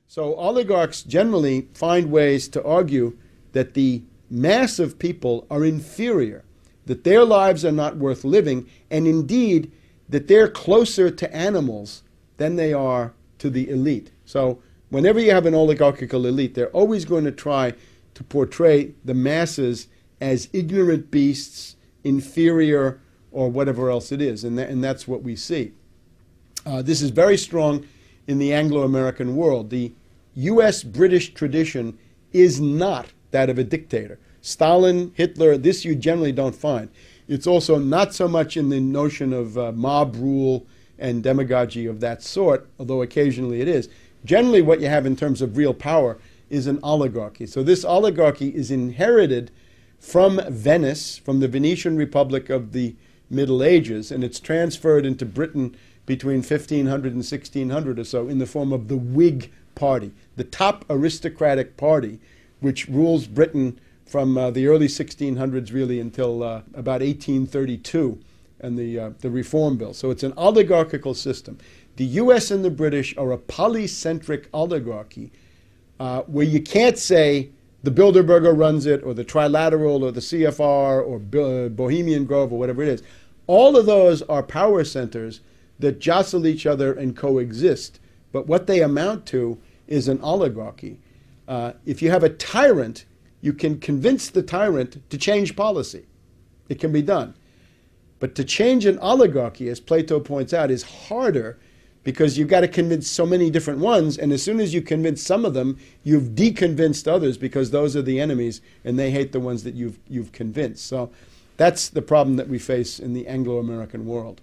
So oligarchs generally find ways to argue that the mass of people are inferior, that their lives are not worth living, and indeed that they're closer to animals than they are to the elite. So whenever you have an oligarchical elite, they're always going to try to portray the masses as ignorant beasts, inferior, or whatever else it is. And that's what we see. This is very strong in the Anglo-American world. The U.S.-British tradition is not that of a dictator. Stalin, Hitler, this you generally don't find. It's also not so much in the notion of mob rule and demagoguery of that sort, although occasionally it is. Generally what you have in terms of real power is an oligarchy. So this oligarchy is inherited from Venice, from the Venetian Republic of the Middle Ages, and it's transferred into Britain between 1500 and 1600 or so in the form of the Whig Party, the top aristocratic party which rules Britain from the early 1600s really until about 1832 and the Reform Bill. So it's an oligarchical system. The US and the British are a polycentric oligarchy where you can't say the Bilderberger runs it or the Trilateral or the CFR or Bohemian Grove or whatever it is. All of those are power centers that jostle each other and coexist. But what they amount to is an oligarchy. If you have a tyrant, you can convince the tyrant to change policy. It can be done. But to change an oligarchy, as Plato points out, is harder because you've got to convince so many different ones, and as soon as you convince some of them, you've deconvinced others because those are the enemies and they hate the ones that you've convinced. So that's the problem that we face in the Anglo-American world.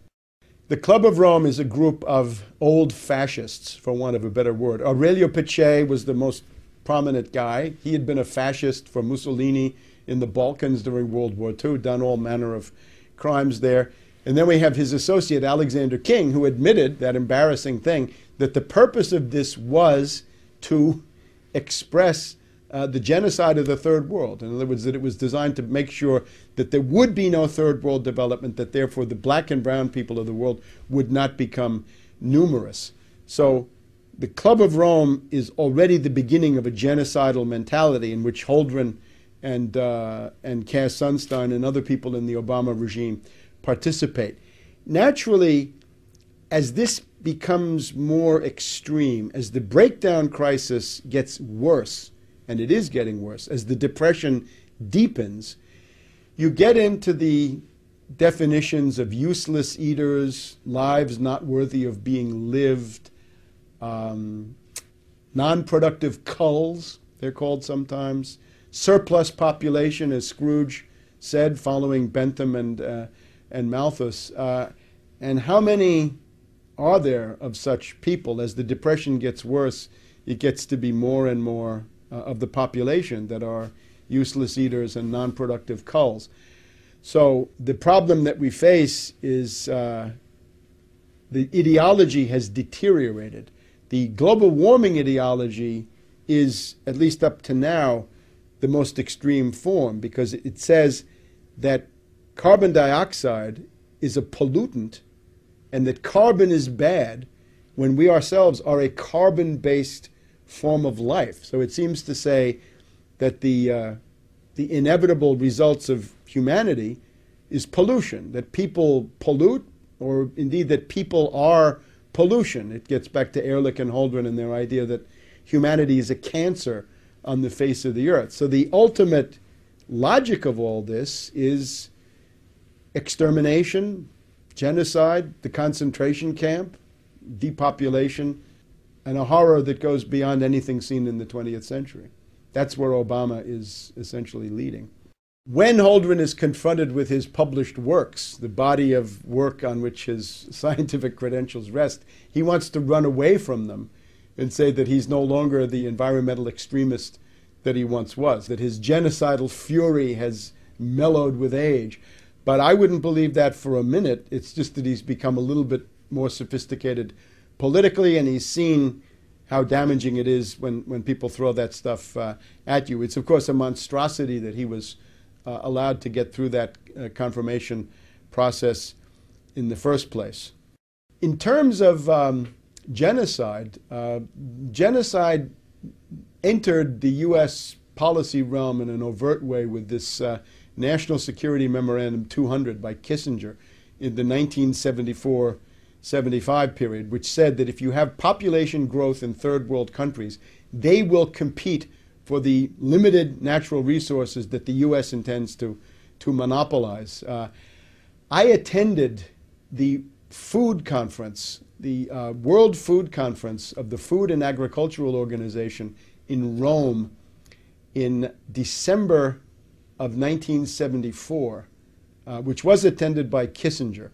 The Club of Rome is a group of old fascists, for want of a better word. Aurelio Peccei was the most prominent guy. He had been a fascist for Mussolini in the Balkans during World War II, done all manner of crimes there. And then we have his associate, Alexander King, who admitted that embarrassing thing, that the purpose of this was to express the genocide of the Third World. In other words, that it was designed to make sure that there would be no Third World development, that therefore the black and brown people of the world would not become numerous. So the Club of Rome is already the beginning of a genocidal mentality in which Holdren and Cass Sunstein and other people in the Obama regime participate. Naturally, as this becomes more extreme, as the breakdown crisis gets worse, and it is getting worse, as the depression deepens, you get into the definitions of useless eaters, lives not worthy of being lived, non-productive culls, they're called sometimes, surplus population, as Scrooge said, following Bentham and Malthus. And how many are there of such people? As the depression gets worse, it gets to be more and more of the population that are useless eaters and non-productive culls. So the problem that we face is the ideology has deteriorated. The global warming ideology is, at least up to now, the most extreme form because it says that carbon dioxide is a pollutant and that carbon is bad when we ourselves are a carbon-based form of life. So it seems to say that the inevitable results of humanity is pollution, that people pollute, or indeed that people are pollution. It gets back to Ehrlich and Holdren and their idea that humanity is a cancer on the face of the earth. So the ultimate logic of all this is extermination, genocide, the concentration camp, depopulation, and a horror that goes beyond anything seen in the 20th century. That's where Obama is essentially leading. When Holdren is confronted with his published works, the body of work on which his scientific credentials rest, he wants to run away from them and say that he's no longer the environmental extremist that he once was, that his genocidal fury has mellowed with age. But I wouldn't believe that for a minute. It's just that he's become a little bit more sophisticated politically, and he's seen how damaging it is when people throw that stuff at you. It's, of course, a monstrosity that he was allowed to get through that confirmation process in the first place. In terms of genocide. Genocide entered the U.S. policy realm in an overt way with this National Security Memorandum 200 by Kissinger in the 1974-75 period, which said that if you have population growth in third world countries, they will compete for the limited natural resources that the U.S. intends to monopolize. I attended the food conference, the World Food Conference of the Food and Agricultural Organization in Rome in December of 1974, which was attended by Kissinger.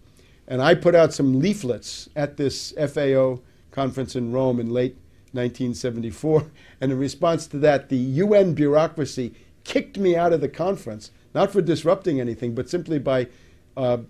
And I put out some leaflets at this FAO conference in Rome in late 1974. And in response to that, the UN bureaucracy kicked me out of the conference, not for disrupting anything, but simply by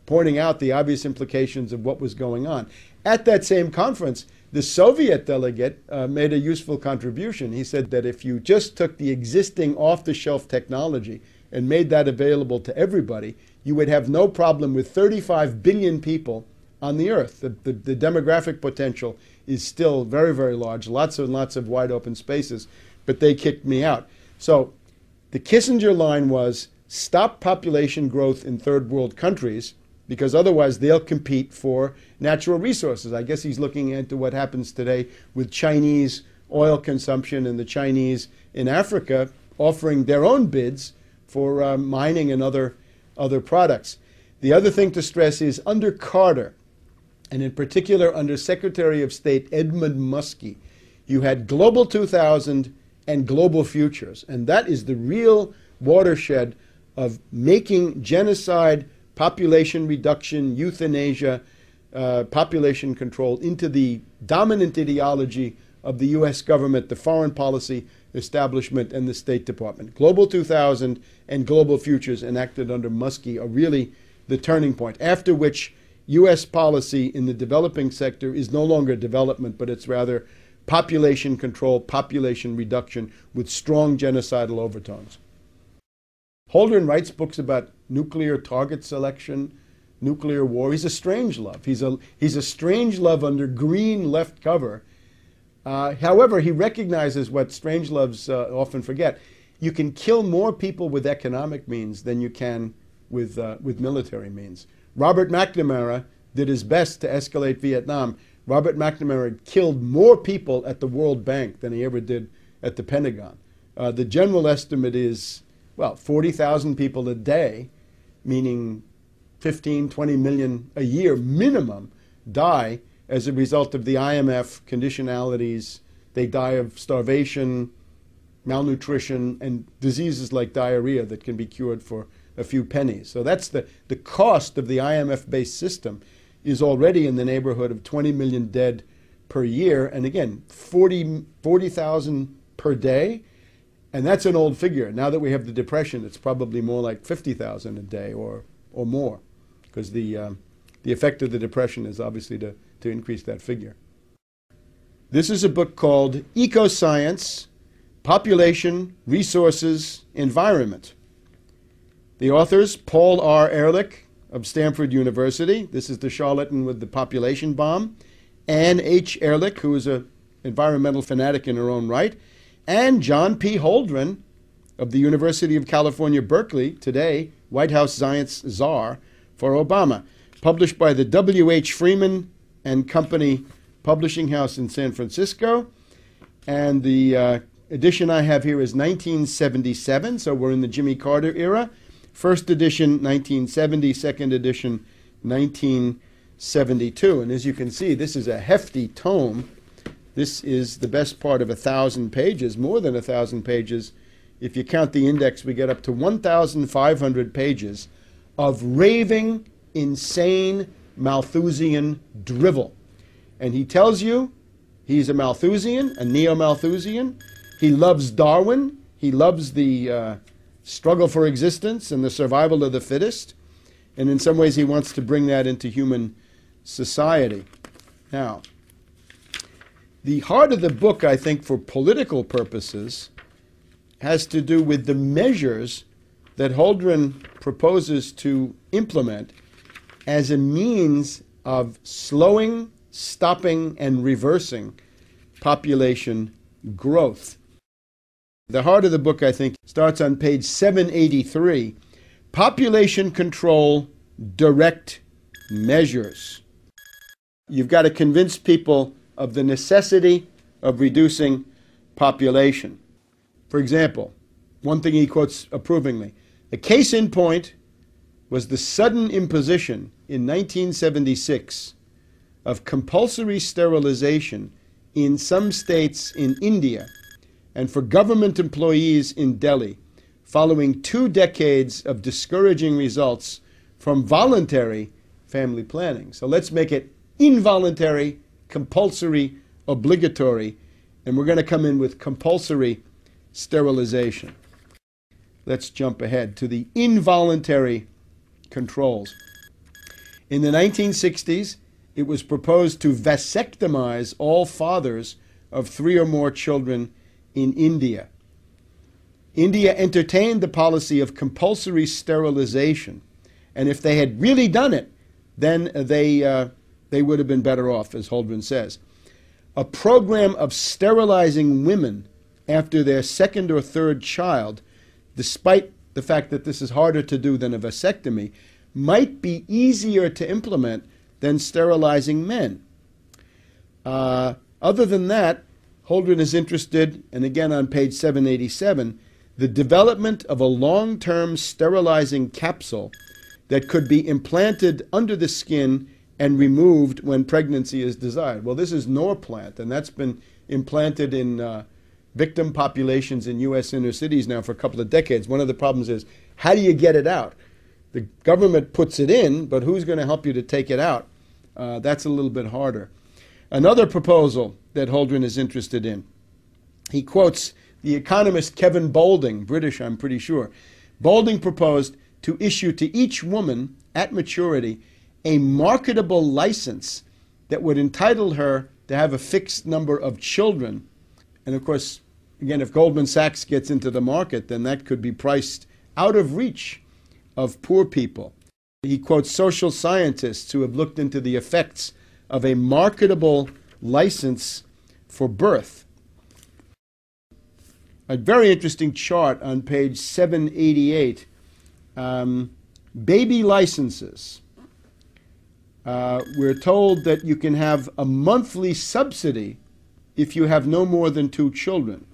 pointing out the obvious implications of what was going on. At that same conference, the Soviet delegate made a useful contribution. He said that if you just took the existing off-the-shelf technology and made that available to everybody, you would have no problem with 35 billion people on the earth. The demographic potential is still very, very large, lots and lots of wide open spaces, but they kicked me out. So the Kissinger line was, stop population growth in third world countries, because otherwise they'll compete for natural resources. I guess he's looking into what happens today with Chinese oil consumption and the Chinese in Africa offering their own bids for mining and other products. The other thing to stress is under Carter, and in particular under Secretary of State Edmund Muskie, you had Global 2000 and Global Futures. And that is the real watershed of making genocide, population reduction, euthanasia, population control into the dominant ideology of the U.S. government, the foreign policy establishment, and the State Department. Global 2000 and Global Futures enacted under Muskie are really the turning point, after which U.S. policy in the developing sector is no longer development, but it's rather population control, population reduction with strong genocidal overtones. Holdren writes books about nuclear target selection, nuclear war. He's a strangelove. He's a strangelove under green left cover. However, he recognizes what strangeloves often forget. You can kill more people with economic means than you can with military means. Robert McNamara did his best to escalate Vietnam. Robert McNamara killed more people at the World Bank than he ever did at the Pentagon. The general estimate is, well, 40,000 people a day, meaning 15, 20 million a year minimum, die as a result of the IMF conditionalities. They die of starvation, malnutrition, and diseases like diarrhea that can be cured for a few pennies. So that's the cost of the IMF-based system is already in the neighborhood of 20 million dead per year. And again, 40,000 per day. And that's an old figure. Now that we have the Depression, it's probably more like 50,000 a day or more, because the effect of the Depression is obviously to increase that figure. This is a book called Ecoscience, Population, Resources, Environment. The authors, Paul R. Ehrlich of Stanford University. This is the charlatan with the population bomb. Ann H. Ehrlich, who is an environmental fanatic in her own right. And John P. Holdren of the University of California, Berkeley, today White House Science Czar for Obama. Published by the W.H. Freeman and Company Publishing House in San Francisco. And the edition I have here is 1977, so we're in the Jimmy Carter era. First edition, 1970, second edition, 1972. And as you can see, this is a hefty tome. This is the best part of 1,000 pages, more than 1,000 pages. If you count the index, we get up to 1,500 pages of raving, insane, Malthusian drivel. And he tells you he's a Malthusian, a neo-Malthusian. He loves Darwin. He loves the struggle for existence and the survival of the fittest. And in some ways, he wants to bring that into human society. Now, the heart of the book, I think, for political purposes, has to do with the measures that Holdren proposes to implement as a means of slowing stopping and reversing population growth. The heart of the book, I think, starts on page 783. Population control direct measures. You've got to convince people of the necessity of reducing population. For example, one thing he quotes approvingly, a case in point was the sudden imposition in 1976 of compulsory sterilization in some states in India and for government employees in Delhi, following 2 decades of discouraging results from voluntary family planning. So let's make it involuntary, compulsory, obligatory, and we're going to come in with compulsory sterilization. Let's jump ahead to the involuntary controls. In the 1960s, it was proposed to vasectomize all fathers of 3 or more children in India. India entertained the policy of compulsory sterilization, and if they had really done it, then they would have been better off, as Holdren says. A program of sterilizing women after their 2nd or 3rd child, despite the fact that this is harder to do than a vasectomy, might be easier to implement than sterilizing men. Other than that, Holdren is interested, and again on page 787, the development of a long-term sterilizing capsule that could be implanted under the skin and removed when pregnancy is desired. Well, this is Norplant, and that's been implanted in victim populations in U.S. inner cities now for a couple of decades. One of the problems is, how do you get it out? The government puts it in, but who's going to help you to take it out? That's a little bit harder. Another proposal that Holdren is interested in, he quotes the economist Kevin Boulding, British I'm pretty sure. Boulding proposed to issue to each woman at maturity a marketable license that would entitle her to have a fixed number of children. And of course, again, if Goldman Sachs gets into the market, then that could be priced out of reach of poor people. He quotes social scientists who have looked into the effects of a marketable license for birth. A very interesting chart on page 788. Baby licenses. We're told that you can have a monthly subsidy if you have no more than 2 children.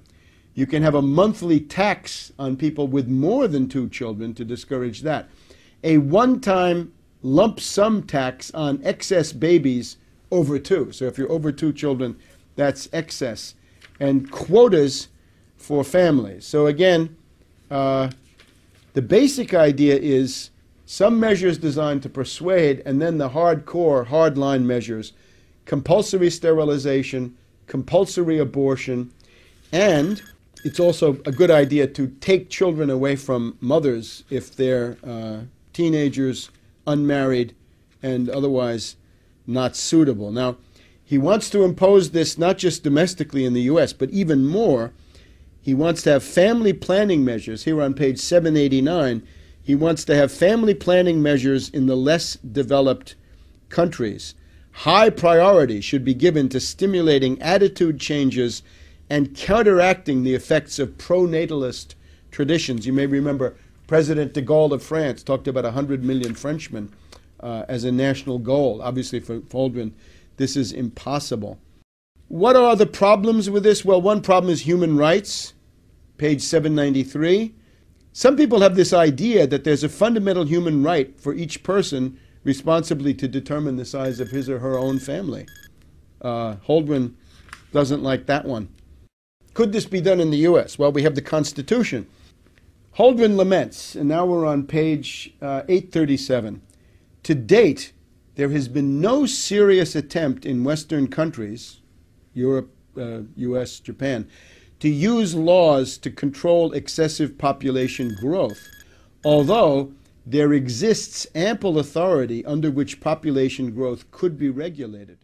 You can have a monthly tax on people with more than 2 children to discourage that. A one-time lump sum tax on excess babies over 2. So if you're over 2 children, that's excess. And quotas for families. So again, the basic idea is some measures designed to persuade, and then the hardcore, hardline measures, compulsory sterilization, compulsory abortion, and it's also a good idea to take children away from mothers if they're teenagers, unmarried, and otherwise not suitable. Now, he wants to impose this not just domestically in the U.S., but even more. He wants to have family planning measures. Here on page 789, he wants to have family planning measures in the less developed countries. High priority should be given to stimulating attitude changes and counteracting the effects of pro-natalist traditions. You may remember President de Gaulle of France talked about 100 million Frenchmen as a national goal. Obviously, for Holdren, this is impossible. What are the problems with this? Well, one problem is human rights, page 793. Some people have this idea that there's a fundamental human right for each person responsibly to determine the size of his or her own family. Holdren doesn't like that one. Could this be done in the U.S.? Well, we have the Constitution. Holdren laments, and now we're on page 837. To date, there has been no serious attempt in Western countries, Europe, U.S., Japan, to use laws to control excessive population growth, although there exists ample authority under which population growth could be regulated.